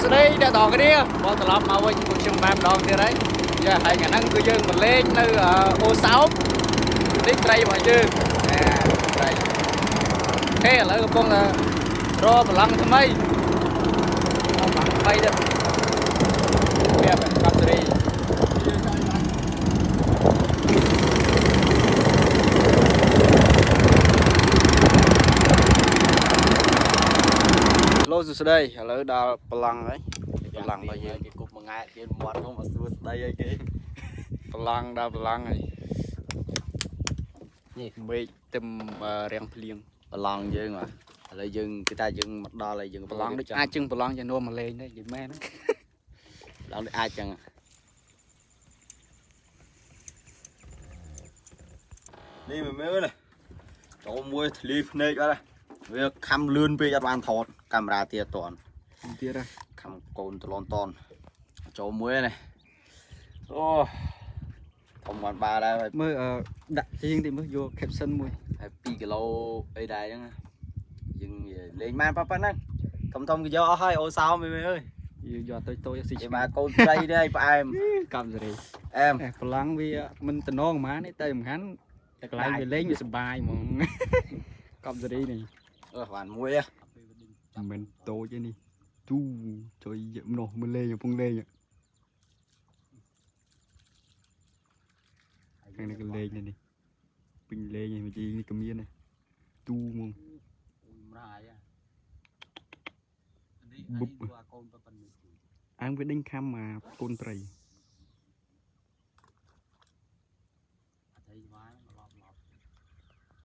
ស្ដីអ្នកតគ្នាមកត្រឡប់មកវិញពួកខ្ញុំបានម្ដងទៀតហើយចាហើយថ្ងៃហ្នឹងគឺយើងមកលេងនៅអូសោមនេះត្រីរបស់យើងត្រីអូខេឥឡូវកំពុងតែរកប្រឡងថ្មីមកបាំងថ្មីទៀតវាបែបកាប់សេរីលោកសួស្ដីឥឡូវដល់ប្រឡងហើយប្រឡងរបស់យើងគេគប់មួយង៉ែគេមាត់នោះមកសួស្ដីអីគេប្រឡងដល់ប្រឡងហើយនេះមេឃទឹមរាំងភ្លៀងប្រឡងយើងហ៎ឥឡូវយើងគេថាយើងមកដល់ហើយយើងប្រឡងដូចអាចជឹងប្រឡងជានោមមកលេងដែរនិយាយមែនហ្នឹងប្រឡងដូចអាចចឹងនេះមើលនេះចូលមួយធ្លីភ្នែកអត់វាខំលឿនពេកអត់បានថតកាមេរ៉ាទៀតអត់ទាន់ទៀតហ៎ខំកូនតឡនតនចូលមួយនេះអូធំបានដែរមើលដាក់ជាងតិចមើលយក caption មួយហើយ2គីឡូអីដែរអញ្ចឹងយើងលេងបានប៉ុណ្ណឹងធំគេយកអស់ហើយអូសោមើលអើយយើងយកទៅតូចស៊ីគេមកកូនត្រីនេះផ្អែមកំសេរីអែមប្រឡងវាមិនតំណងហ្មងនេះតែសំខាន់តែកន្លែងវាលេងវាសុបាយហ្មងកំសេរីនេះបានមួយមិនមែនតូចទេនេះទូជួយម្នោះមកលេងកំពុងលេងខាងនេះក៏លេងនេះពេញលេងនេះជីនេះក៏មាននេះទូហ្មងបុបអាងវាដេញខំមកកូនត្រី